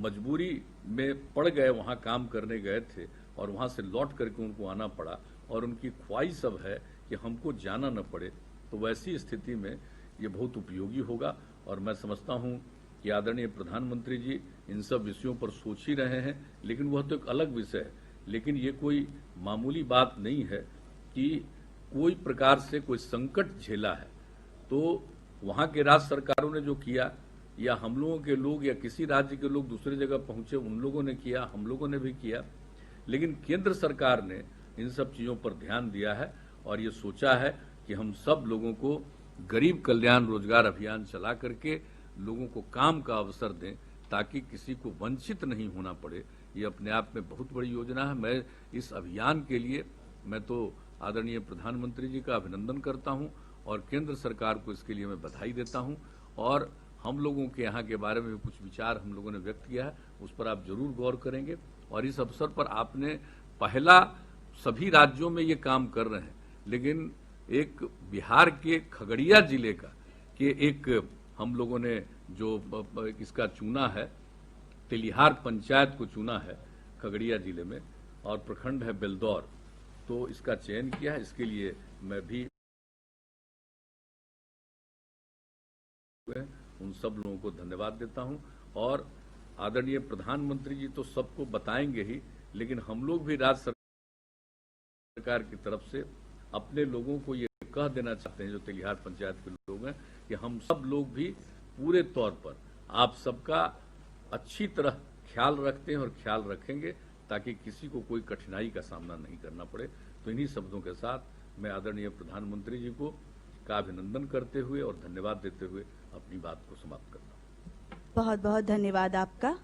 मजबूरी में पड़ गए, वहाँ काम करने गए थे और वहाँ से लौट करके उनको आना पड़ा और उनकी ख्वाहिश अब है कि हमको जाना न पड़े, तो वैसी स्थिति में ये बहुत उपयोगी होगा। और मैं समझता हूँ कि आदरणीय प्रधानमंत्री जी इन सब विषयों पर सोच ही रहे हैं, लेकिन वह तो एक अलग विषय है। लेकिन ये कोई मामूली बात नहीं है कि कोई प्रकार से कोई संकट झेला है तो वहाँ के राज्य सरकारों ने जो किया, या हम लोगों के लोग या किसी राज्य के लोग दूसरी जगह पहुंचे उन लोगों ने किया, हम लोगों ने भी किया, लेकिन केंद्र सरकार ने इन सब चीज़ों पर ध्यान दिया है और ये सोचा है कि हम सब लोगों को गरीब कल्याण रोजगार अभियान चला करके लोगों को काम का अवसर दें ताकि किसी को वंचित नहीं होना पड़े। ये अपने आप में बहुत बड़ी योजना है। मैं इस अभियान के लिए मैं तो आदरणीय प्रधानमंत्री जी का अभिनंदन करता हूं और केंद्र सरकार को इसके लिए मैं बधाई देता हूं। और हम लोगों के यहाँ के बारे में भी कुछ विचार हम लोगों ने व्यक्त किया है, उस पर आप जरूर गौर करेंगे। और इस अवसर पर आपने पहला सभी राज्यों में ये काम कर रहे हैं, लेकिन एक बिहार के खगड़िया जिले का कि एक हम लोगों ने जो इसका चुना है, तेलिहार पंचायत को चुना है खगड़िया जिले में और प्रखंड है बेलदौर, तो इसका चयन किया है। इसके लिए मैं भी उन सब लोगों को धन्यवाद देता हूं। और आदरणीय प्रधानमंत्री जी तो सबको बताएंगे ही, लेकिन हम लोग भी राज्य सरकार की तरफ से अपने लोगों को ये कह देना चाहते हैं, जो तेलिहार पंचायत के लोग हैं, कि हम सब लोग भी पूरे तौर पर आप सबका अच्छी तरह ख्याल रखते हैं और ख्याल रखेंगे ताकि किसी को कोई कठिनाई का सामना नहीं करना पड़े। तो इन्हीं शब्दों के साथ मैं आदरणीय प्रधानमंत्री जी को का अभिनंदन करते हुए और धन्यवाद देते हुए अपनी बात को समाप्त करता हूँ। बहुत बहुत धन्यवाद आपका।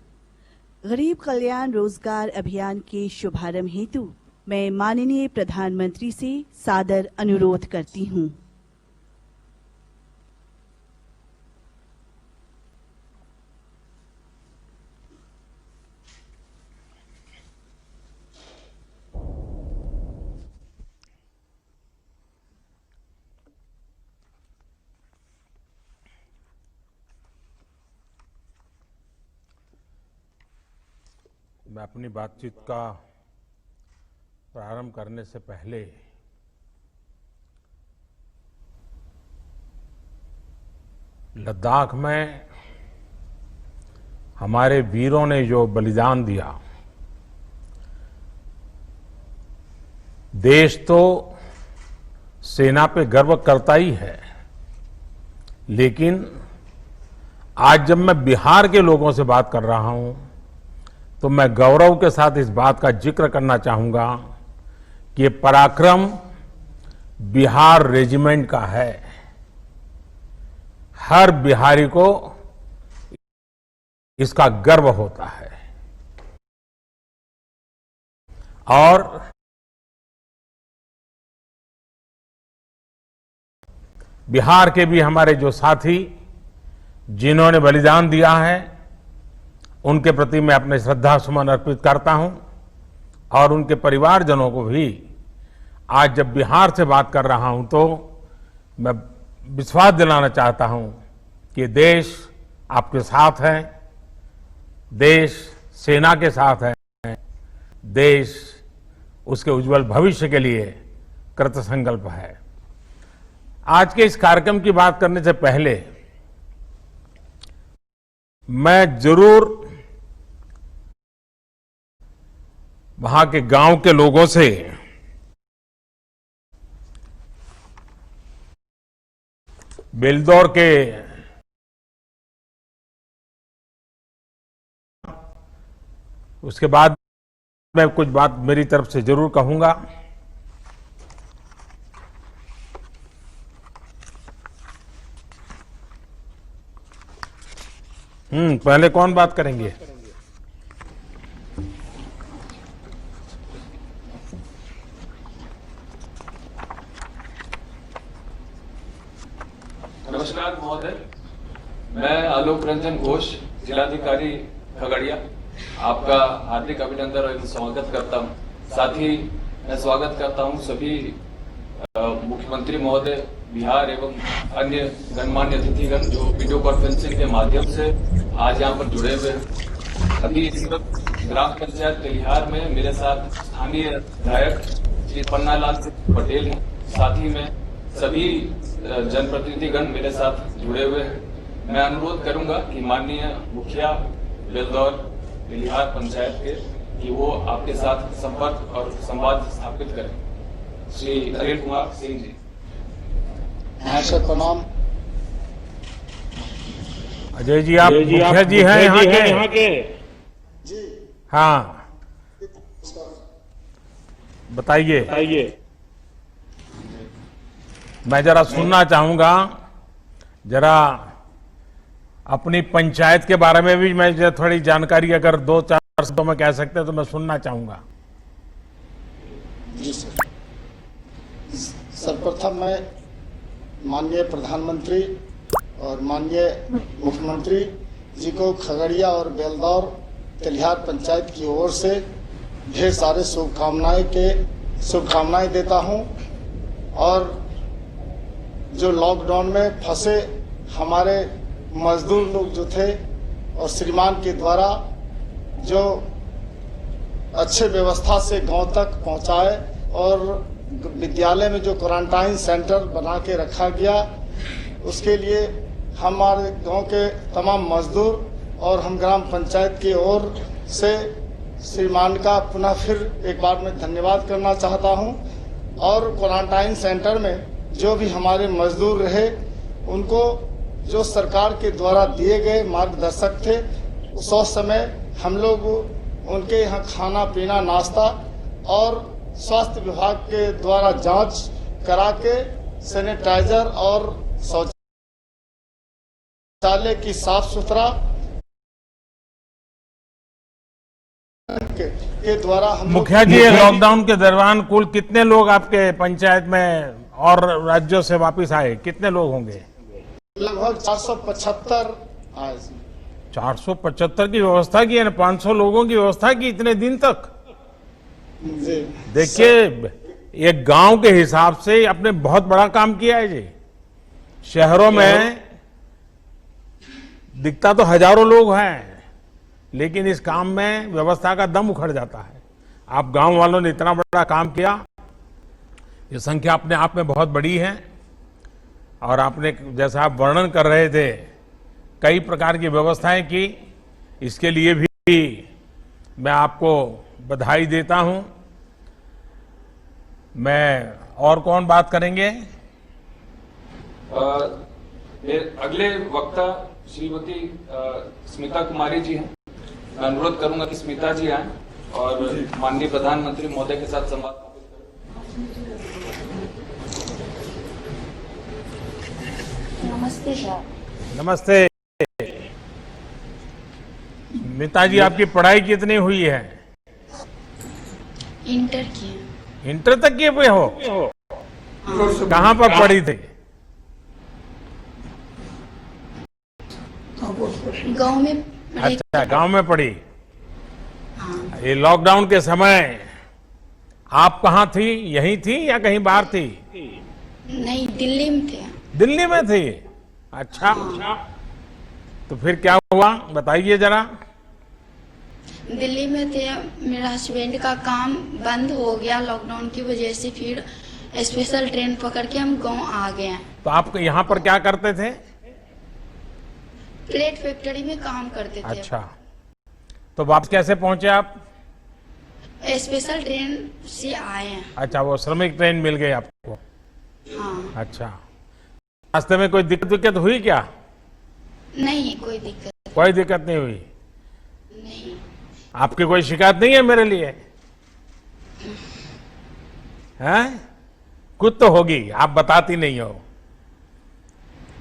गरीब कल्याण रोजगार अभियान के शुभारंभ हेतु मैं माननीय प्रधानमंत्री से सादर अनुरोध करती हूँ। मैं अपनी बातचीत का प्रारंभ करने से पहले लद्दाख में हमारे वीरों ने जो बलिदान दिया, देश तो सेना पे गर्व करता ही है, लेकिन आज जब मैं बिहार के लोगों से बात कर रहा हूं तो मैं गौरव के साथ इस बात का जिक्र करना चाहूंगा कि ये पराक्रम बिहार रेजिमेंट का है। हर बिहारी को इसका गर्व होता है। और बिहार के भी हमारे जो साथी जिन्होंने बलिदान दिया है, उनके प्रति मैं अपने श्रद्धा सुमन अर्पित करता हूं और उनके परिवारजनों को भी आज जब बिहार से बात कर रहा हूं तो मैं विश्वास दिलाना चाहता हूं कि देश आपके साथ है, देश सेना के साथ है, देश उसके उज्जवल भविष्य के लिए कृतसंकल्प है। आज के इस कार्यक्रम की बात करने से पहले मैं जरूर वहां के गांव के लोगों से बेलदौर के उसके बाद मैं कुछ बात मेरी तरफ से जरूर कहूंगा। पहले कौन बात करेंगे? नमस्कार महोदय, मैं आलोक रंजन घोष, जिलाधिकारी खगड़िया, आपका हार्दिक अभिनंदन और स्वागत करता हूं। साथ ही मैं स्वागत करता हूं सभी मुख्यमंत्री महोदय बिहार एवं अन्य गणमान्य अतिथिगण जो वीडियो कॉन्फ्रेंसिंग के माध्यम से आज यहां पर जुड़े हुए हैं। अभी इस वक्त ग्राम पंचायत तेलिहार में मेरे साथ स्थानीय विधायक श्री पन्नालाल पटेल हैं। साथ ही में सभी जनप्रतिनिधिगण मेरे साथ जुड़े हुए हैं। मैं अनुरोध करूंगा कि माननीय मुखिया बेलदौर तेलिहार पंचायत के कि वो आपके साथ संपर्क और संवाद स्थापित करें। श्री अनिल कुमार सिंह जी। प्रणाम। अजय जी, आप मुखिया जी हैं यहाँ के? जी हाँ, बताइए। मैं जरा सुनना चाहूंगा, जरा अपनी पंचायत के बारे में भी मैं थोड़ी जानकारी अगर 2-4 शब्दों में कह सकते हैं तो मैं सुनना चाहूंगा। जी सर। सर्वप्रथम मैं माननीय प्रधानमंत्री और माननीय मुख्यमंत्री जी को खगड़िया और बेलदौर तेलिहार पंचायत की ओर से ढेर सारे शुभकामनाएं देता हूं। और जो लॉकडाउन में फंसे हमारे मजदूर लोग जो थे और श्रीमान के द्वारा जो अच्छे व्यवस्था से गांव तक पहुंचाए और विद्यालय में जो क्वारंटाइन सेंटर बना के रखा गया, उसके लिए हमारे गांव के तमाम मजदूर और हम ग्राम पंचायत की ओर से श्रीमान का पुनः फिर एक बार मैं धन्यवाद करना चाहता हूं। और क्वारंटाइन सेंटर में जो भी हमारे मजदूर रहे, उनको जो सरकार के द्वारा दिए गए मार्गदर्शक थे, उस समय हम लोग उनके यहाँ खाना पीना नाश्ता और स्वास्थ्य विभाग के द्वारा जांच करा के सैनिटाइजर और शौचालय की साफ सुथरा के द्वारा हम मुखिया जी, लॉकडाउन के दौरान कुल कितने लोग आपके पंचायत में और राज्यों से वापस आए? कितने लोग होंगे? लगभग 475 आए। 475 की व्यवस्था की है ना, 500 लोगों की व्यवस्था की इतने दिन तक। देखिए, एक गांव के हिसाब से आपने बहुत बड़ा काम किया है जी। शहरों में दिखता तो हजारों लोग हैं, लेकिन इस काम में व्यवस्था का दम उखड़ जाता है। आप गांव वालों ने इतना बड़ा काम किया, ये संख्या अपने आप में बहुत बड़ी है। और आपने जैसा आप वर्णन कर रहे थे, कई प्रकार की व्यवस्थाएं की, इसके लिए भी मैं आपको बधाई देता हूं। मैं और कौन बात करेंगे? अगले वक्ता श्रीमती स्मिता कुमारी जी हैं। मैं अनुरोध करूंगा कि स्मिता जी आए और माननीय प्रधानमंत्री महोदय के साथ संवाद स्थापित करें। नमस्ते सर। नमस्ते। स्मिता जी, आपकी पढ़ाई कितनी हुई है? इंटर की। इंटर तक किए हुए हो? कहाँ पर पढ़ी थी? गांव में। अच्छा, गांव में पढ़ी। हाँ। ये लॉकडाउन के समय आप कहाँ थी? यहीं थी या कहीं बाहर थी? नहीं, दिल्ली में थे। दिल्ली में थी? अच्छा। तो फिर क्या हुआ, बताइए जरा। दिल्ली में थे, मेरा हस्बैंड का काम बंद हो गया लॉकडाउन की वजह से। फिर स्पेशल ट्रेन पकड़ के हम गांव आ गए। तो आप यहाँ पर क्या करते थे? प्लेट फैक्ट्री में काम करते थे। अच्छा, तो वापस कैसे पहुंचे आप? स्पेशल ट्रेन से आए हैं। अच्छा, वो श्रमिक ट्रेन मिल गई आपको? हाँ। अच्छा, रास्ते में कोई दिक्कत हुई क्या? नहीं, कोई दिक्कत। कोई दिक्कत नहीं हुई? नहीं। आपकी कोई शिकायत नहीं है मेरे लिए? हैं? कुछ तो होगी, आप बताती नहीं हो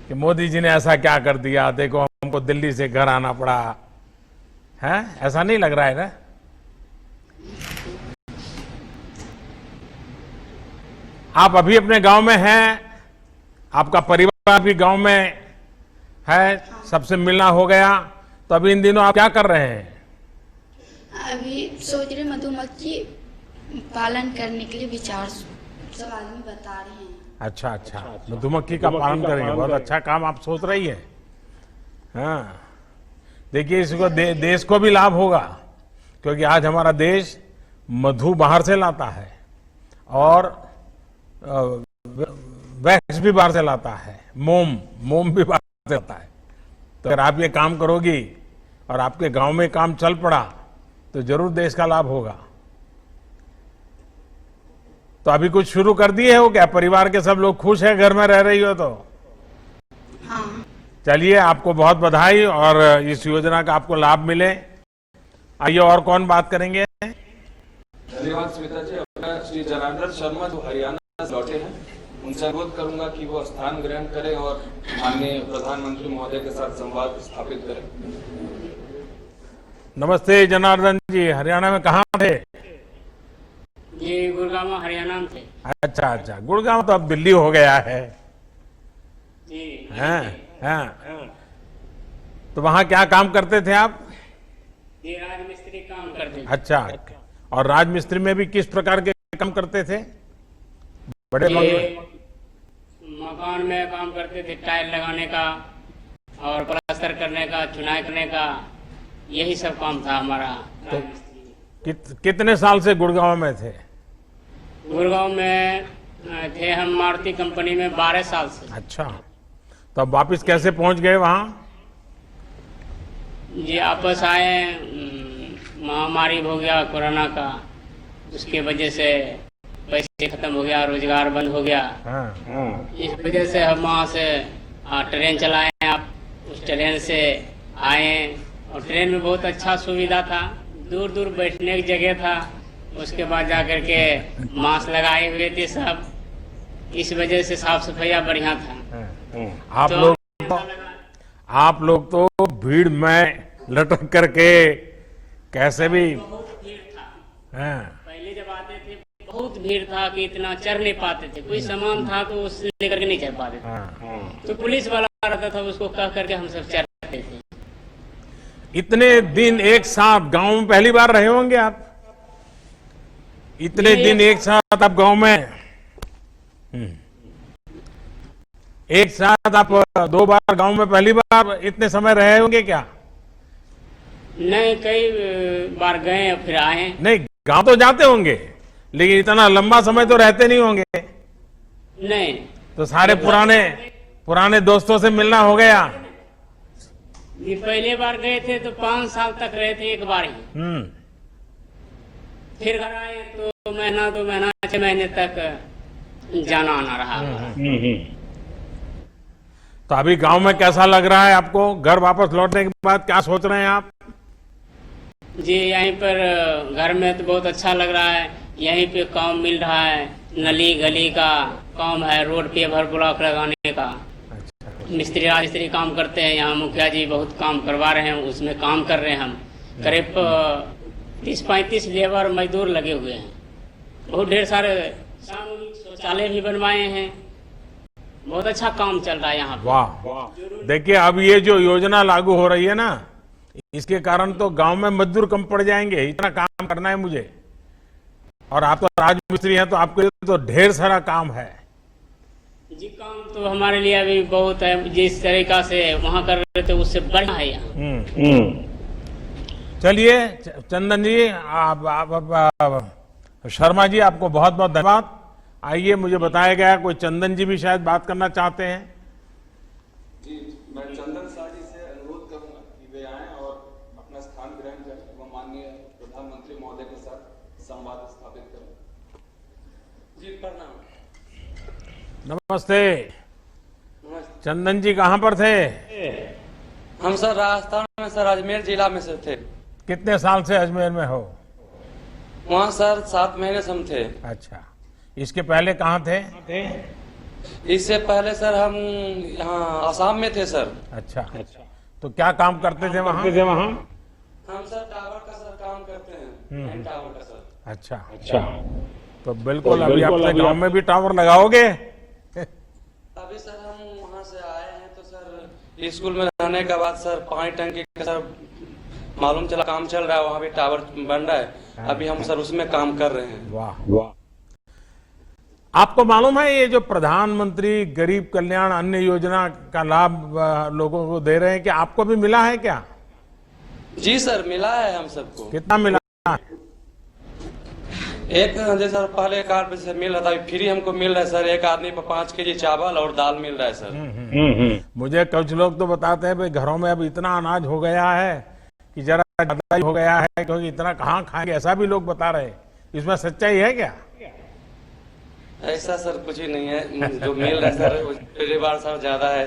कि मोदी जी ने ऐसा क्या कर दिया, देखो हमको दिल्ली से घर आना पड़ा है। ऐसा नहीं लग रहा है ना? आप अभी अपने गांव में हैं, आपका परिवार भी गांव में है, सबसे मिलना हो गया, तो अभी इन दिनों आप क्या कर रहे हैं? अभी सोच रहे मधुमक्खी पालन करने के लिए विचार सब आदमी बता रहे हैं। अच्छा अच्छा, मधुमक्खी का पालन करेंगे, बहुत अच्छा काम आप सोच रही है। हाँ, देखिए इसको देश को भी लाभ होगा, क्योंकि आज हमारा देश मधु बाहर से लाता है और वैक्स भी बाहर से लाता है, मोम भी बाहर से लाता है। तो अगर आप ये काम करोगी और आपके गांव में काम चल पड़ा तो जरूर देश का लाभ होगा। तो अभी कुछ शुरू कर दिए हो क्या? परिवार के सब लोग खुश हैं घर में रह रही हो तो? हाँ। चलिए, आपको बहुत बधाई और इस योजना का आपको लाभ मिले। आइए और कौन बात करेंगे? धन्यवाद स्मिता जी। अपना श्री जनार्दन शर्मा जो हरियाणा से लौटे हैं, उनसे अनुरोध करूंगा कि वो स्थान ग्रहण करें और माननीय प्रधानमंत्री महोदय के साथ संवाद स्थापित करें। नमस्ते जनार्दन जी, हरियाणा में कहाँ थे? जी गुड़गांव हरियाणा में थे। अच्छा, गुड़गांव तो अब दिल्ली हो गया है। जी हाँ। तो वहाँ क्या काम करते थे आप? जी राजमिस्त्री काम करते थे। अच्छा, और राजमिस्त्री में भी किस प्रकार के काम करते थे? बड़े मकान में काम करते थे, टाइल लगाने का और प्लास्टर करने का, चुनाई करने का, यही सब काम था हमारा। कितने साल से गुड़गांव में थे? गुड़गांव में थे हम मारुति कंपनी में 12 साल से। अच्छा, तो अब वापिस कैसे पहुंच गए वहाँ? जी वापस आए, महामारी हो गया कोरोना का, उसके वजह से पैसे खत्म हो गया, रोजगार बंद हो गया। इस वजह से हम वहाँ से ट्रेन चलाए। आप उस ट्रेन से आए और ट्रेन में बहुत अच्छा सुविधा था, दूर दूर बैठने की जगह था। उसके बाद जाकर के मास्क लगाए हुए थे सब, इस वजह से साफ सफाई बढ़िया था। आप लोग तो भीड़ में लटक करके कैसे भी बहुत भीड़ था। पहले जब आते थे बहुत भीड़ था कि इतना चढ़ नहीं पाते थे, कोई सामान था तो उससे लेकर के नहीं चढ़ पाते थे। तो पुलिस वाला रहता था, उसको कह करके हम सब चढ़ते थे। इतने दिन एक साथ गांव में पहली बार रहे होंगे आप? इतने दिन एक साथ आप गांव में, एक साथ आप 2 बार गांव में पहली बार इतने समय रहे होंगे क्या? नहीं, कई बार गए और फिर आए। नहीं, गांव तो जाते होंगे लेकिन इतना लंबा समय तो रहते नहीं होंगे। नहीं, तो सारे पुराने दोस्तों से मिलना हो गया? ये पहले बार गए थे तो 5 साल तक रहे थे एक बार ही। फिर घर आए तो 2 महीना 6 महीने तक जाना आना रहा। तो अभी गांव में कैसा लग रहा है आपको? घर वापस लौटने के बाद क्या सोच रहे हैं आप? जी यहीं पर घर में तो बहुत अच्छा लग रहा है। यहीं पे काम मिल रहा है, नली गली का काम है, रोड पे भर ब्लॉक लगाने का। मिस्त्री राजमिस्त्री काम करते हैं यहाँ, मुखिया जी बहुत काम करवा रहे हैं, उसमें काम कर रहे हैं हम। करीब 30-35 लेबर मजदूर लगे हुए हैं। बहुत ढेर सारे सामूहिक शौचालय भी बनवाए हैं। बहुत अच्छा काम चल रहा है यहाँ पे। वाह, देखिए अब ये जो योजना लागू हो रही है ना, इसके कारण तो गांव में मजदूर कम पड़ जाएंगे। इतना काम करना है मुझे, और आप तो राजमिस्त्री हैं तो आपके लिए तो ढेर सारा काम है। जी काम तो हमारे लिए अभी बहुत है, जिस तरीका से वहाँ कर रहे थे उससे बढ़िया है यहाँ। चलिए चंदन जी, शर्मा जी, आपको बहुत बहुत धन्यवाद। आइए, मुझे बताया गया कोई चंदन जी भी शायद बात करना चाहते हैं। जी, मैं चंदन शाह जी से अनुरोध करूंगा कि वे आएं और अपना स्थान ग्रहण करें एवं माननीय प्रधानमंत्री महोदय के साथ संवाद स्थापित करें। जी प्रणाम। नमस्ते। चंदन जी कहाँ पर थे? हम सर राजस्थान में, सर अजमेर जिला में से थे। कितने साल से अजमेर में हो? वहाँ सर 7 महीने से हम थे। अच्छा, इसके पहले कहाँ थे? इससे पहले सर हम यहाँ आसाम में थे सर। अच्छा, तो क्या काम करते थे वहाँ? हम सर टावर का सर काम करते हैं, टावर का सर। अच्छा, तो बिल्कुल अभी अपने गांव में भी टावर लगाओगे? अभी सर हम वहाँ से आए हैं तो सर स्कूल में रहने के बाद सर पानी टंकी का सर मालूम चला काम चल रहा है, वहाँ भी टावर बन रहा है। अभी हम सर उसमें काम कर रहे हैं। वाह। आपको मालूम है ये जो प्रधानमंत्री गरीब कल्याण अन्न योजना का लाभ लोगों को दे रहे हैं, कि आपको भी मिला है क्या? जी सर, मिला है हम सबको। कितना मिला? एक जैसे पहले कार्ड से मिल रहा था, फ्री हमको मिल रहा है सर। एक आदमी पर 5 केजी चावल और दाल मिल रहा है सर। मुझे कुछ लोग तो बताते हैं भाई घरों में अब इतना अनाज हो गया है कि जरा ज्यादा ही हो गया है, क्योंकि इतना कहाँ खाएंगे, ऐसा भी लोग बता रहे हैं। इसमें सच्चाई है क्या? ऐसा सर कुछ ही नहीं है, जो मिल रहा है सर परिवार सब ज्यादा है,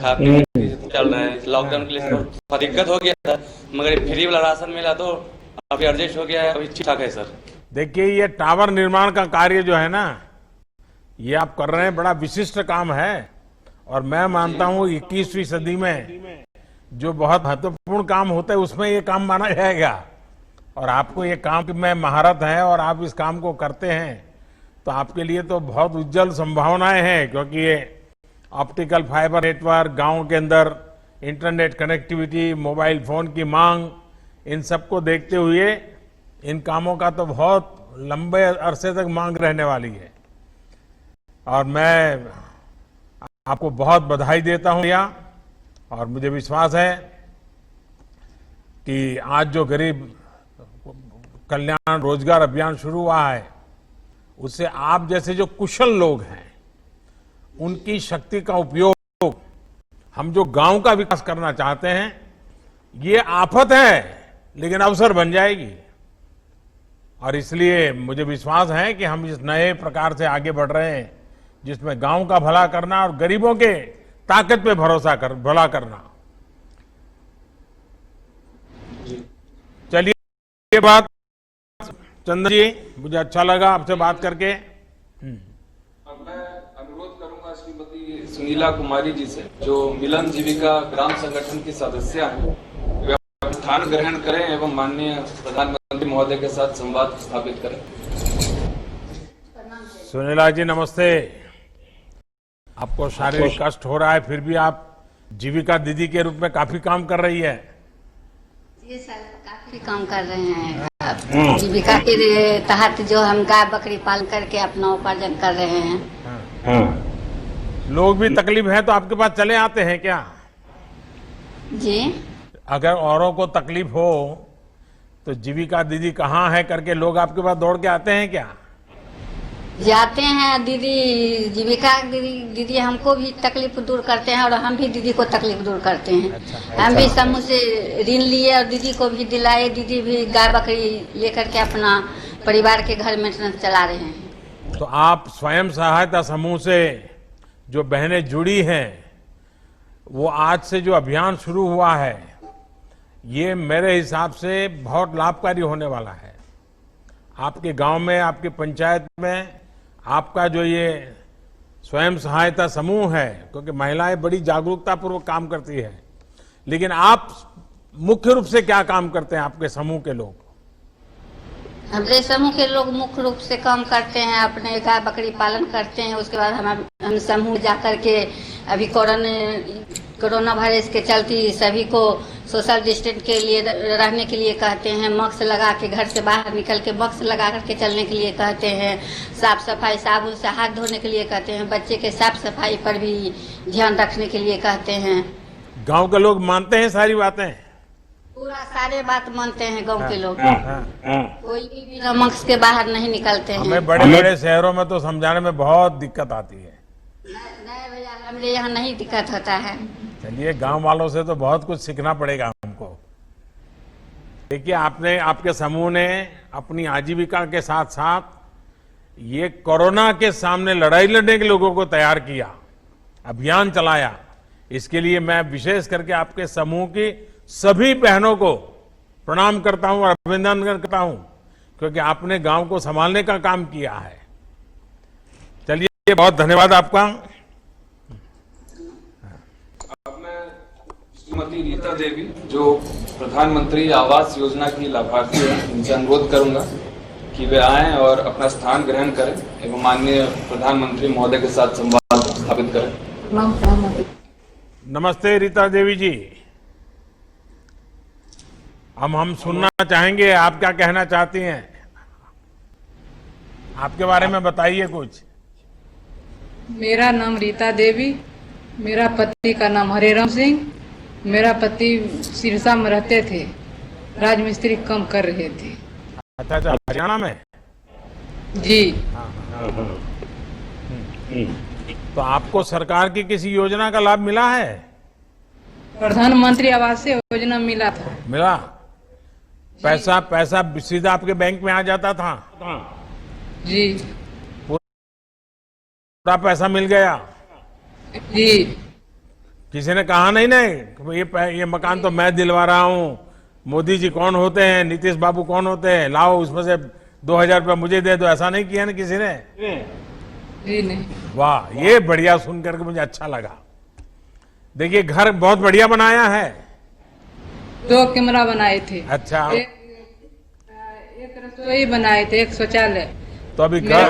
खा पी चल रहा है। लॉकडाउन के लिए थोड़ा दिक्कत हो गया था, मगर फ्री वाला राशन मिला तो अभी एडजस्ट हो गया है, अभी ठीक ठाक है सर। देखिए, ये टावर निर्माण का कार्य जो है ना, ये आप कर रहे हैं, बड़ा विशिष्ट काम है। और मैं मानता हूँ 21वीं सदी में जो बहुत महत्वपूर्ण काम होता है उसमें ये काम माना जाएगा। और आपको ये काम में महारत है और आप इस काम को करते हैं, तो आपके लिए तो बहुत उज्जवल संभावनाएं हैं। क्योंकि ये ऑप्टिकल फाइबर नेटवर्क, गांव के अंदर इंटरनेट कनेक्टिविटी, मोबाइल फोन की मांग, इन सबको देखते हुए इन कामों का तो बहुत लंबे अरसे तक मांग रहने वाली है। और मैं आपको बहुत बधाई देता हूं भैया, और मुझे विश्वास है कि आज जो गरीब कल्याण रोजगार अभियान शुरू हुआ है, उससे आप जैसे जो कुशल लोग हैं उनकी शक्ति का उपयोग, हम जो गांव का विकास करना चाहते हैं, ये आफत है लेकिन अवसर बन जाएगी। और इसलिए मुझे विश्वास है कि हम इस नए प्रकार से आगे बढ़ रहे हैं, जिसमें गांव का भला करना और गरीबों के ताकत पे भला करना। चलिए, ये बात चंदन जी, मुझे अच्छा लगा आपसे बात करके। अब मैं अनुरोध करूंगा श्रीमती सुनीला कुमारी जी से, जो मिलन जीविका ग्राम संगठन की सदस्य हैं, वे स्थान ग्रहण करें एवं माननीय प्रधानमंत्री महोदय के साथ संवाद स्थापित करें। सुनीला जी नमस्ते। आपको शारीरिक कष्ट हो रहा है, फिर भी आप जीविका दीदी के रूप में काफी काम कर रही है। जी सर, काफी काम कर रहे हैं। जीविका के तहत जो हम गाय बकरी पालन करके अपना उपार्जन कर रहे हैं। लोग भी तकलीफ है तो आपके पास चले आते हैं क्या? जी, अगर औरों को तकलीफ हो तो जीविका दीदी कहाँ है करके लोग आपके पास दौड़ के आते हैं क्या? जाते हैं दीदी, जीविका दीदी हमको भी तकलीफ दूर करते हैं और हम भी दीदी को तकलीफ दूर करते हैं। अच्छा। हम भी समूह से ऋण लिए और दीदी को भी दिलाए। दीदी भी गाय बकरी लेकर के अपना परिवार के घर मेंटेनेंस चला रहे हैं। तो आप स्वयं सहायता समूह से जो बहनें जुड़ी हैं, वो आज से जो अभियान शुरू हुआ है, ये मेरे हिसाब से बहुत लाभकारी होने वाला है। आपके गांव में, आपकी पंचायत में आपका जो ये स्वयं सहायता समूह है, क्योंकि महिलाएं बड़ी जागरूकता पूर्वक काम करती है, लेकिन आप मुख्य रूप से क्या काम करते हैं? आपके समूह के लोग, हमारे समूह के लोग मुख्य रूप से काम करते हैं, अपने गाय बकरी पालन करते हैं। उसके बाद हम समूह जाकर के अभी कोरोना वायरस के चलते सभी को सोशल डिस्टेंस के लिए रहने के लिए कहते हैं, मास्क लगा के घर से बाहर निकल के मास्क लगा करके चलने के लिए कहते हैं, साफ सफाई साबुन से हाथ धोने के लिए कहते हैं, बच्चे के साफ सफाई पर भी ध्यान रखने के लिए कहते हैं। गांव के लोग मानते हैं सारी बातें? पूरा सारे बात मानते हैं गांव के लोग। कोई भी बिना मास्क के बाहर नहीं निकलते हैं। हमें बड़े बड़े शहरों में तो समझाने में बहुत दिक्कत आती है। नहीं भैया, हमारे यहाँ नहीं दिक्कत होता है। चलिए, गांव वालों से तो बहुत कुछ सीखना पड़ेगा हमको। देखिए, आपके समूह ने अपनी आजीविका के साथ साथ ये कोरोना के सामने लड़ाई लड़ने के लोगों को तैयार किया, अभियान चलाया। इसके लिए मैं विशेष करके आपके समूह की सभी बहनों को प्रणाम करता हूं और अभिनंदन करता हूं, क्योंकि आपने गांव को संभालने का काम किया है। चलिए, बहुत धन्यवाद आपका। अब मैं श्रीमती रीता देवी, जो प्रधानमंत्री आवास योजना की लाभार्थी है, उनसे अनुरोध करूंगा कि वे आएं और अपना स्थान ग्रहण करें एवं माननीय प्रधानमंत्री महोदय के साथ संवाद स्थापित करें। नमस्ते रीता देवी जी, हम सुनना चाहेंगे आप क्या कहना चाहती हैं, आपके बारे में बताइए कुछ। मेरा नाम रीता देवी, मेरा पति का नाम हरेराम सिंह। मेरा पति सिरसा में रहते थे राजमिस्त्री काम कर रहे थे। अच्छा अच्छा, हरियाणा में? जी। तो आपको सरकार की किसी योजना का लाभ मिला है? प्रधानमंत्री आवास योजना मिला था। मिला? पैसा सीधा आपके बैंक में आ जाता था? जी। पूरा पैसा मिल गया? जी। किसी ने कहा नहीं ये मकान तो मैं दिलवा रहा हूँ, मोदी जी कौन होते हैं, नीतीश बाबू कौन होते हैं, लाओ उसमें से 2000 रुपये मुझे दे दो, ऐसा नहीं किया ना किसी ने? जी नहीं। वाह, ये बढ़िया सुन करके मुझे अच्छा लगा। देखिए, घर बहुत बढ़िया बनाया है। 2 कमरा बनाए थे। अच्छा। एक रसोई बनाए थे, एक शौचालय। तो अभी घर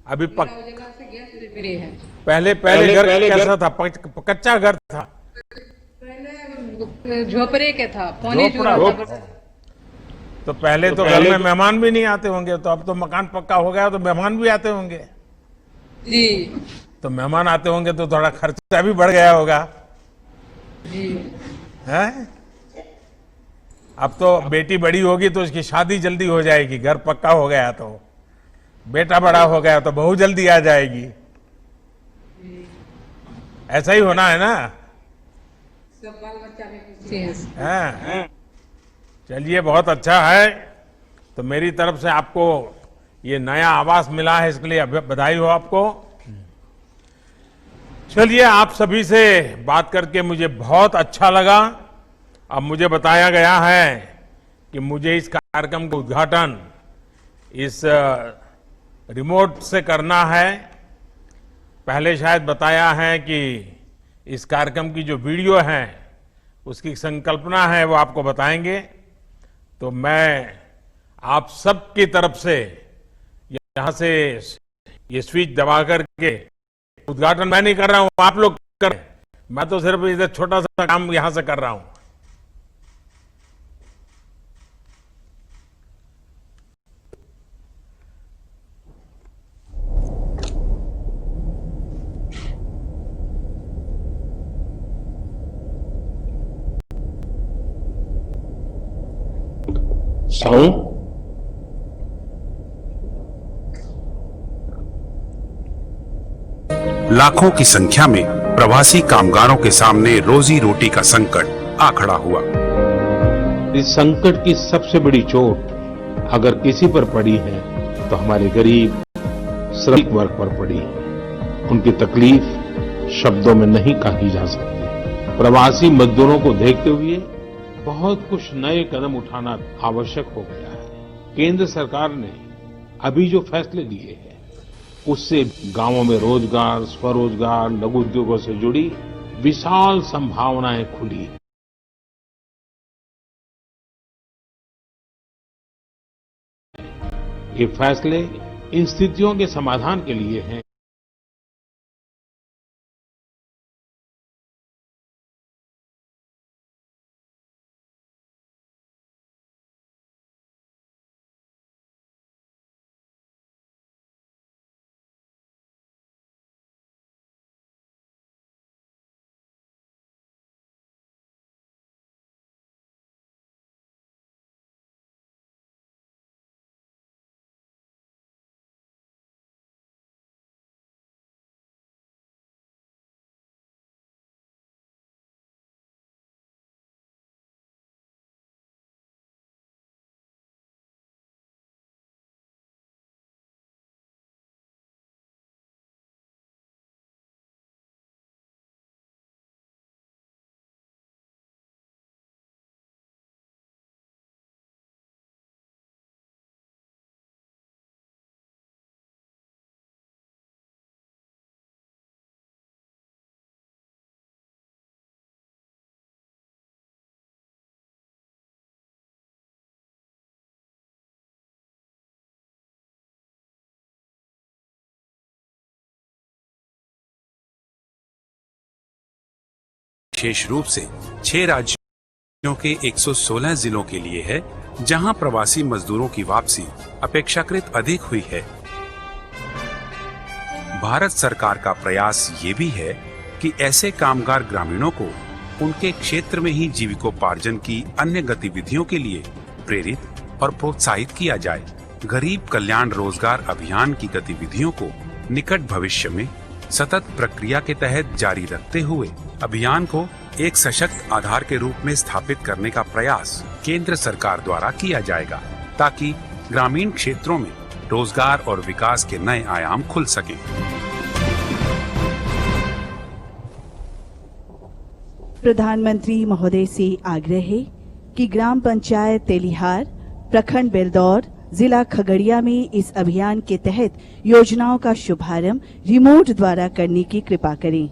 अभी जगह से गैस फ्री है। पहले घर कैसा था? कच्चा घर था? पहले झोपड़े के था, पानी चूरा था। तो पहले तो घर में मेहमान भी नहीं आते होंगे, तो अब तो मकान पक्का हो गया तो मेहमान भी आते होंगे। जी। तो मेहमान आते होंगे तो थोड़ा खर्चा भी बढ़ गया होगा। जी। है? अब तो बेटी बड़ी होगी तो उसकी शादी जल्दी हो जाएगी, घर पक्का हो गया तो। बेटा बड़ा हो गया तो बहू जल्दी आ जाएगी। ऐसा ही होना है ना? सब बाल बच्चा भी खुशी है। चलिए, बहुत अच्छा है। तो मेरी तरफ से आपको ये नया आवास मिला है, इसके लिए बधाई हो आपको। चलिए, आप सभी से बात करके मुझे बहुत अच्छा लगा। अब मुझे बताया गया है कि मुझे इस कार्यक्रम का उद्घाटन इस रिमोट से करना है। पहले शायद बताया है कि इस कार्यक्रम की जो वीडियो है उसकी संकल्पना है वो आपको बताएंगे। तो मैं आप सबकी तरफ से यहां से ये स्विच दबा करके, उद्घाटन मैं नहीं कर रहा हूं, आप लोग कर रहे हैं, मैं तो सिर्फ इधर छोटा सा काम यहां से कर रहा हूं। लाखों की संख्या में प्रवासी कामगारों के सामने रोजी रोटी का संकट आ खड़ा हुआ। इस संकट की सबसे बड़ी चोट अगर किसी पर पड़ी है तो हमारे गरीब श्रमिक वर्ग पर पड़ी है। उनकी तकलीफ शब्दों में नहीं कही जा सकती। प्रवासी मजदूरों को देखते हुए बहुत कुछ नए कदम उठाना आवश्यक हो गया है। केंद्र सरकार ने अभी जो फैसले लिए हैं उससे गांवों में रोजगार, स्वरोजगार, लघु उद्योगों से जुड़ी विशाल संभावनाएं खुली। ये फैसले इन स्थितियों के समाधान के लिए हैं। विशेष रूप से 6 राज्यों के 116 जिलों के लिए है, जहां प्रवासी मजदूरों की वापसी अपेक्षाकृत अधिक हुई है। भारत सरकार का प्रयास ये भी है कि ऐसे कामगार ग्रामीणों को उनके क्षेत्र में ही जीविकोपार्जन की अन्य गतिविधियों के लिए प्रेरित और प्रोत्साहित किया जाए। गरीब कल्याण रोजगार अभियान की गतिविधियों को निकट भविष्य में सतत प्रक्रिया के तहत जारी रखते हुए अभियान को एक सशक्त आधार के रूप में स्थापित करने का प्रयास केंद्र सरकार द्वारा किया जाएगा, ताकि ग्रामीण क्षेत्रों में रोजगार और विकास के नए आयाम खुल सकें। प्रधानमंत्री महोदय से आग्रह है कि ग्राम पंचायत तेलिहार, प्रखंड बेलदौर, जिला खगड़िया में इस अभियान के तहत योजनाओं का शुभारंभ रिमोट द्वारा करने की कृपा करें।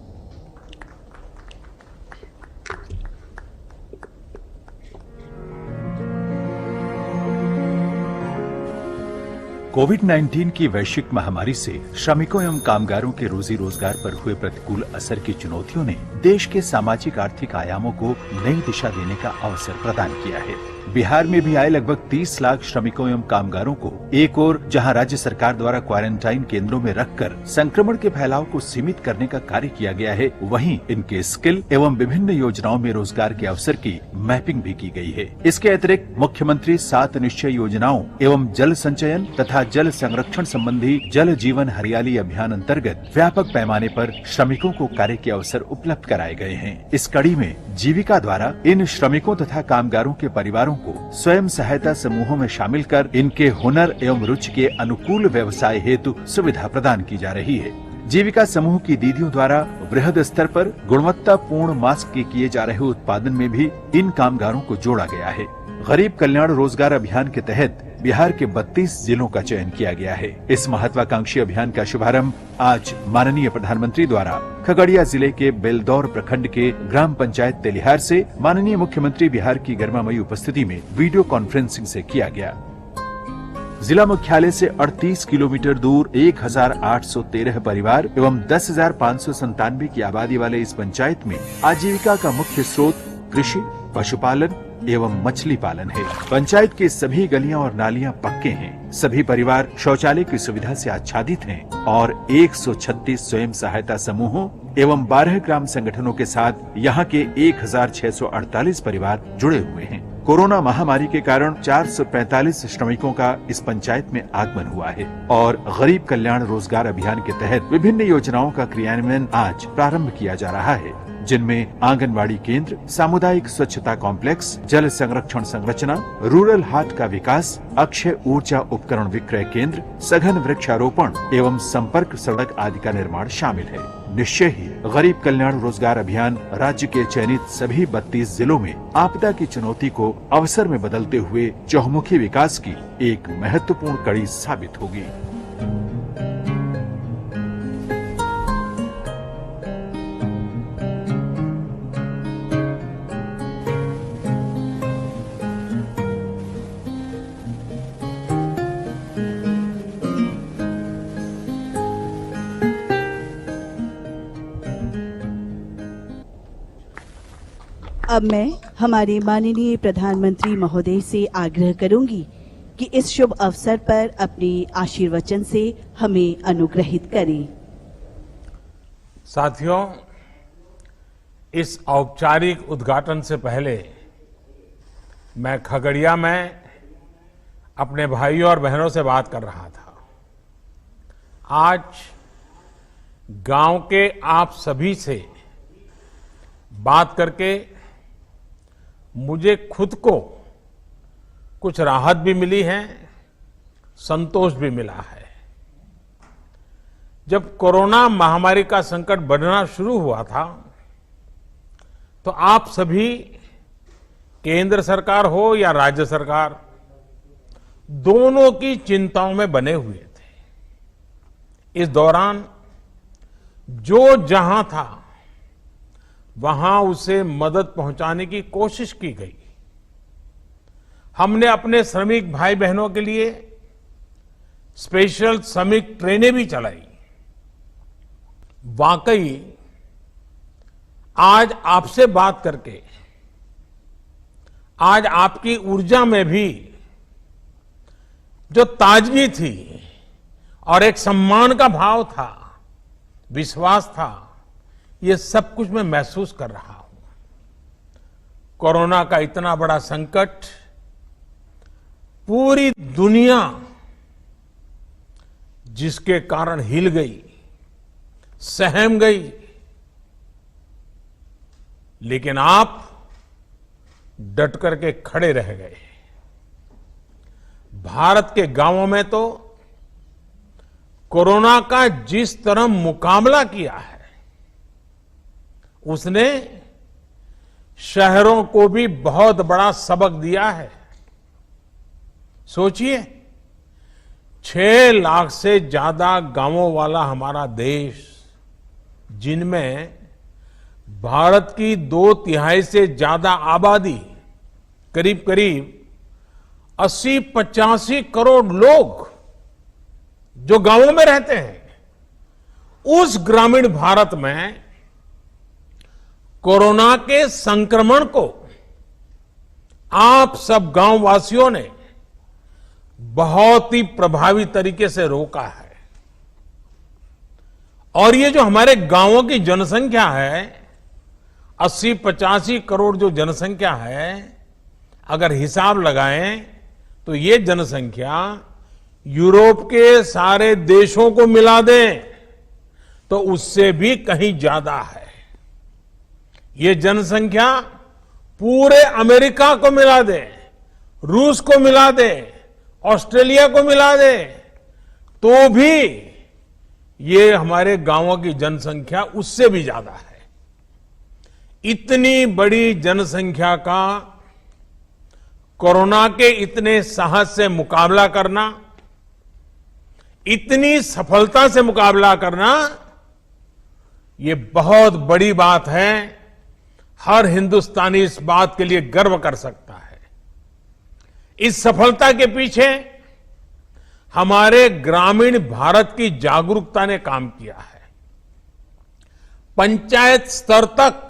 कोविड-19 की वैश्विक महामारी से श्रमिकों एवं कामगारों के रोजी रोजगार पर हुए प्रतिकूल असर की चुनौतियों ने देश के सामाजिक आर्थिक आयामों को नई दिशा देने का अवसर प्रदान किया है। बिहार में भी आए लगभग 30 लाख श्रमिकों एवं कामगारों को एक ओर जहां राज्य सरकार द्वारा क्वारंटाइन केंद्रों में रखकर संक्रमण के फैलाव को सीमित करने का कार्य किया गया है, वहीं इनके स्किल एवं विभिन्न योजनाओं में रोजगार के अवसर की मैपिंग भी की गई है। इसके अतिरिक्त मुख्यमंत्री 7 निश्चय योजनाओं एवं जल संचयन तथा जल संरक्षण संबंधी जल जीवन हरियाली अभियान अंतर्गत व्यापक पैमाने पर श्रमिकों को कार्य के अवसर उपलब्ध कराए गए हैं। इस कड़ी में जीविका द्वारा इन श्रमिकों तथा कामगारों के परिवारों को स्वयं सहायता समूहों में शामिल कर इनके हुनर एवं रुचि के अनुकूल व्यवसाय हेतु सुविधा प्रदान की जा रही है। जीविका समूह की दीदियों द्वारा वृहद स्तर पर गुणवत्तापूर्ण मास्क के किए जा रहे उत्पादन में भी इन कामगारों को जोड़ा गया है। गरीब कल्याण रोजगार अभियान के तहत बिहार के 32 जिलों का चयन किया गया है। इस महत्वाकांक्षी अभियान का शुभारंभ आज माननीय प्रधानमंत्री द्वारा खगड़िया जिले के बेलदौर प्रखंड के ग्राम पंचायत तेलिहार से माननीय मुख्यमंत्री बिहार की गरिमामयी उपस्थिति में वीडियो कॉन्फ्रेंसिंग से किया गया। जिला मुख्यालय से 38 किलोमीटर दूर 1813 परिवार एवं 10,597 की आबादी वाले इस पंचायत में आजीविका का मुख्य स्रोत कृषि, पशुपालन एवं मछली पालन है। पंचायत की सभी गलियां और नालियां पक्के हैं। सभी परिवार शौचालय की सुविधा से आच्छादित हैं और 136 स्वयं सहायता समूहों एवं 12 ग्राम संगठनों के साथ यहाँ के 1648 परिवार जुड़े हुए हैं। कोरोना महामारी के कारण 445 श्रमिकों का इस पंचायत में आगमन हुआ है और गरीब कल्याण रोजगार अभियान के तहत विभिन्न योजनाओं का क्रियान्वयन आज प्रारंभ किया जा रहा है, जिनमें आंगनबाड़ी केंद्र, सामुदायिक स्वच्छता कॉम्प्लेक्स, जल संरक्षण संरचना, रूरल हाट का विकास, अक्षय ऊर्जा उपकरण विक्रय केंद्र, सघन वृक्षारोपण एवं संपर्क सड़क आदि का निर्माण शामिल है। निश्चय ही गरीब कल्याण रोजगार अभियान राज्य के चयनित सभी 32 जिलों में आपदा की चुनौती को अवसर में बदलते हुए चहुमुखी विकास की एक महत्वपूर्ण कड़ी साबित होगी। अब मैं हमारे माननीय प्रधानमंत्री महोदय से आग्रह करूंगी कि इस शुभ अवसर पर अपने आशीर्वचन से हमें अनुग्रहित करें। साथियों, इस औपचारिक उद्घाटन से पहले मैं खगड़िया में अपने भाइयों और बहनों से बात कर रहा था। आज गांव के आप सभी से बात करके मुझे खुद को कुछ राहत भी मिली है, संतोष भी मिला है। जब कोरोना महामारी का संकट बढ़ना शुरू हुआ था तो आप सभी, केंद्र सरकार हो या राज्य सरकार, दोनों की चिंताओं में बने हुए थे। इस दौरान जो जहां था वहां उसे मदद पहुंचाने की कोशिश की गई। हमने अपने श्रमिक भाई बहनों के लिए स्पेशल श्रमिक ट्रेनें भी चलाई। वाकई आज आपसे बात करके, आज आपकी ऊर्जा में भी जो ताजगी थी और एक सम्मान का भाव था, विश्वास था, ये सब कुछ मैं महसूस कर रहा हूं। कोरोना का इतना बड़ा संकट पूरी दुनिया जिसके कारण हिल गई, सहम गई, लेकिन आप डट करके खड़े रह गए। भारत के गांवों में तो कोरोना का जिस तरह मुकाबला किया है, उसने शहरों को भी बहुत बड़ा सबक दिया है। सोचिए, 6 लाख से ज्यादा गांवों वाला हमारा देश, जिनमें भारत की 2/3 से ज्यादा आबादी, करीब करीब 80-85 करोड़ लोग जो गांवों में रहते हैं, उस ग्रामीण भारत में कोरोना के संक्रमण को आप सब गांव वासियों ने बहुत ही प्रभावी तरीके से रोका है। और ये जो हमारे गांवों की जनसंख्या है, 80-85 करोड़ जो जनसंख्या है, अगर हिसाब लगाएं तो ये जनसंख्या यूरोप के सारे देशों को मिला दें तो उससे भी कहीं ज्यादा है। ये जनसंख्या पूरे अमेरिका को मिला दे, रूस को मिला दे, ऑस्ट्रेलिया को मिला दे, तो भी ये हमारे गांवों की जनसंख्या उससे भी ज्यादा है। इतनी बड़ी जनसंख्या का कोरोना के इतने साहस से मुकाबला करना, इतनी सफलता से मुकाबला करना, ये बहुत बड़ी बात है। हर हिंदुस्तानी इस बात के लिए गर्व कर सकता है। इस सफलता के पीछे हमारे ग्रामीण भारत की जागरूकता ने काम किया है। पंचायत स्तर तक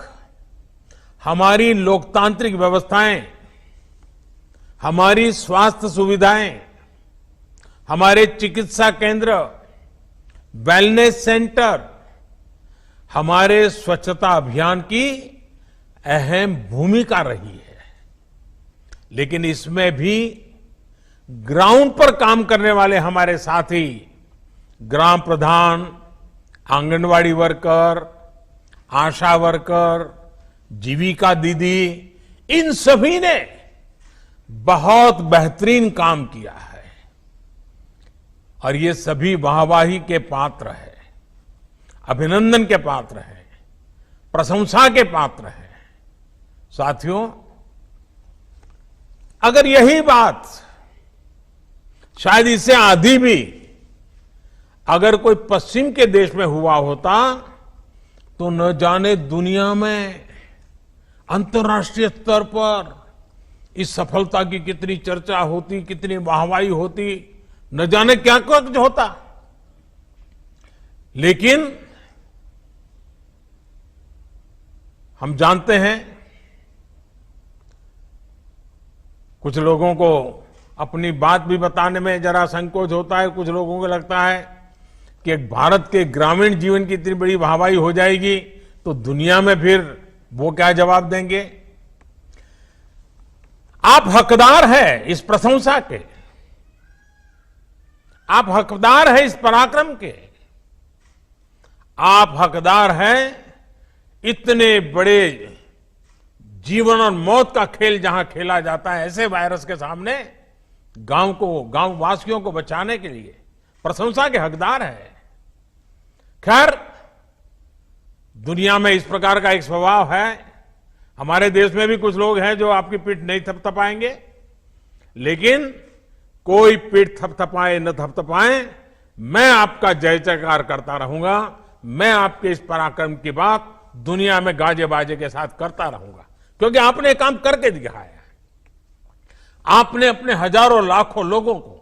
हमारी लोकतांत्रिक व्यवस्थाएं, हमारी स्वास्थ्य सुविधाएं, हमारे चिकित्सा केंद्र, वेलनेस सेंटर, हमारे स्वच्छता अभियान की अहम भूमिका रही है। लेकिन इसमें भी ग्राउंड पर काम करने वाले हमारे साथी, ग्राम प्रधान, आंगनवाड़ी वर्कर, आशा वर्कर, जीविका दीदी, इन सभी ने बहुत बेहतरीन काम किया है और ये सभी वाहवाही के पात्र है, अभिनंदन के पात्र हैं, प्रशंसा के पात्र हैं। साथियों, अगर यही बात शायद इससे आधी भी अगर कोई पश्चिम के देश में हुआ होता तो न जाने दुनिया में अंतर्राष्ट्रीय स्तर पर इस सफलता की कितनी चर्चा होती, कितनी वाहवाही होती, न जाने क्या कुछ होता। लेकिन हम जानते हैं, कुछ लोगों को अपनी बात भी बताने में जरा संकोच होता है। कुछ लोगों को लगता है कि भारत के ग्रामीण जीवन की इतनी बड़ी वाहवाही हो जाएगी तो दुनिया में फिर वो क्या जवाब देंगे। आप हकदार हैं इस प्रशंसा के, आप हकदार हैं इस पराक्रम के, आप हकदार हैं इतने बड़े जीवन और मौत का खेल जहां खेला जाता है, ऐसे वायरस के सामने गांव वासियों को बचाने के लिए प्रशंसा के हकदार है। खैर, दुनिया में इस प्रकार का एक स्वभाव है। हमारे देश में भी कुछ लोग हैं जो आपकी पीठ नहीं थपथपाएंगे, लेकिन कोई पीठ थपथपाए न थपथपाए, मैं आपका जय जयकार करता रहूंगा। मैं आपके इस पराक्रम की बात दुनिया में गाजे बाजे के साथ करता रहूंगा, क्योंकि आपने काम करके दिखाया है। आपने अपने हजारों लाखों लोगों को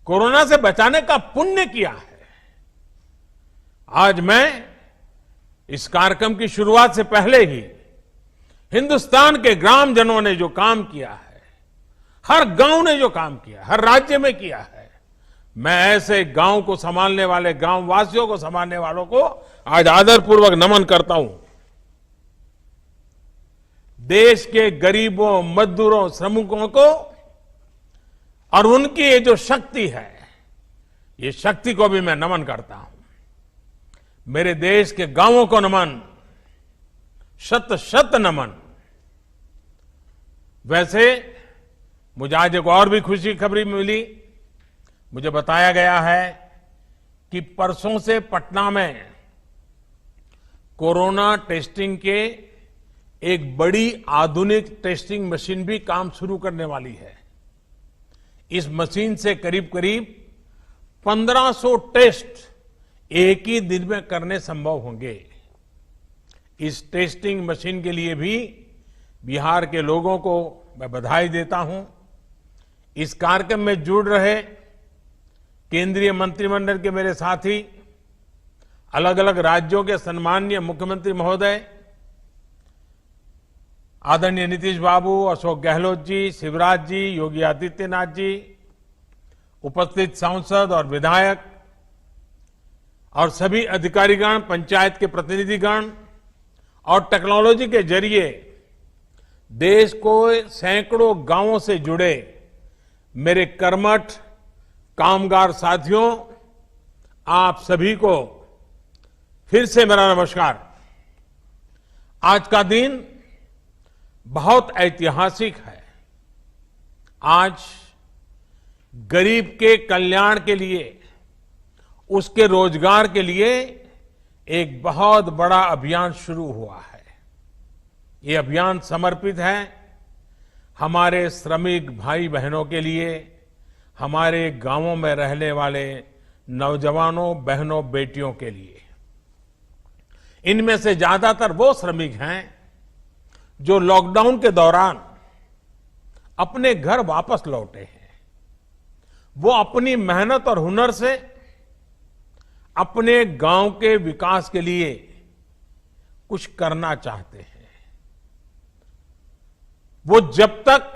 कोरोना से बचाने का पुण्य किया है। आज मैं इस कार्यक्रम की शुरुआत से पहले ही हिंदुस्तान के ग्रामजनों ने जो काम किया है, हर गांव ने जो काम किया, हर राज्य में किया है, मैं ऐसे गांव को संभालने वाले, गांव वासियों को संभालने वालों को आज आदरपूर्वक नमन करता हूं। देश के गरीबों, मजदूरों, श्रमिकों को और उनकी ये जो शक्ति है, ये शक्ति को भी मैं नमन करता हूं। मेरे देश के गांवों को नमन, शत शत नमन। वैसे मुझे आज एक और भी खुशी की खबरी मिली। मुझे बताया गया है कि परसों से पटना में कोरोना टेस्टिंग के एक बड़ी आधुनिक टेस्टिंग मशीन भी काम शुरू करने वाली है। इस मशीन से करीब करीब 1500 टेस्ट एक ही दिन में करने संभव होंगे। इस टेस्टिंग मशीन के लिए भी बिहार के लोगों को मैं बधाई देता हूं। इस कार्यक्रम में जुड़ रहे केंद्रीय मंत्रिमंडल के मेरे साथी, अलग अलग राज्यों के सम्माननीय मुख्यमंत्री महोदय, आदरणीय नीतीश बाबू, अशोक गहलोत जी, शिवराज जी, योगी आदित्यनाथ जी, उपस्थित सांसद और विधायक और सभी अधिकारीगण, पंचायत के प्रतिनिधिगण और टेक्नोलॉजी के जरिए देश को सैकड़ों गांवों से जुड़े मेरे कर्मठ कामगार साथियों, आप सभी को फिर से मेरा नमस्कार। आज का दिन बहुत ऐतिहासिक है। आज गरीब के कल्याण के लिए, उसके रोजगार के लिए एक बहुत बड़ा अभियान शुरू हुआ है। ये अभियान समर्पित है हमारे श्रमिक भाई बहनों के लिए, हमारे गांवों में रहने वाले नौजवानों, बहनों, बेटियों के लिए। इनमें से ज्यादातर वो श्रमिक हैं जो लॉकडाउन के दौरान अपने घर वापस लौटे हैं। वो अपनी मेहनत और हुनर से अपने गांव के विकास के लिए कुछ करना चाहते हैं। वो जब तक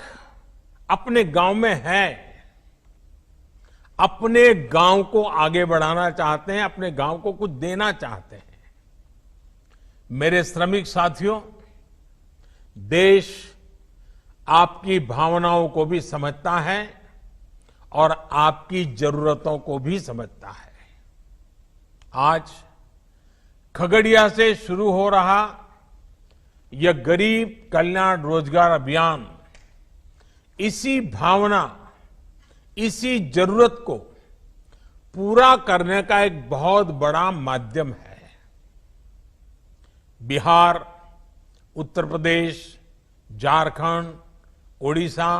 अपने गांव में है, अपने गांव को आगे बढ़ाना चाहते हैं, अपने गांव को कुछ देना चाहते हैं। मेरे श्रमिक साथियों, देश आपकी भावनाओं को भी समझता है और आपकी जरूरतों को भी समझता है। आज खगड़िया से शुरू हो रहा यह गरीब कल्याण रोजगार अभियान इसी भावना, इसी जरूरत को पूरा करने का एक बहुत बड़ा माध्यम है। बिहार, उत्तर प्रदेश, झारखंड, ओडिशा,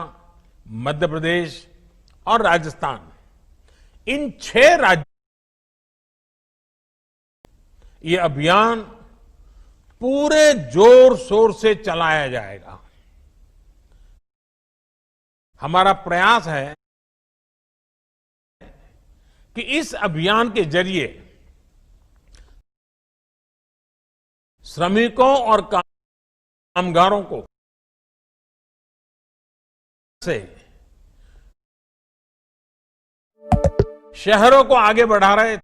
मध्य प्रदेश और राजस्थान, इन 6 राज्यों ये अभियान पूरे जोर शोर से चलाया जाएगा। हमारा प्रयास है कि इस अभियान के जरिए श्रमिकों और कामगारों को से शहरों को आगे बढ़ा रहे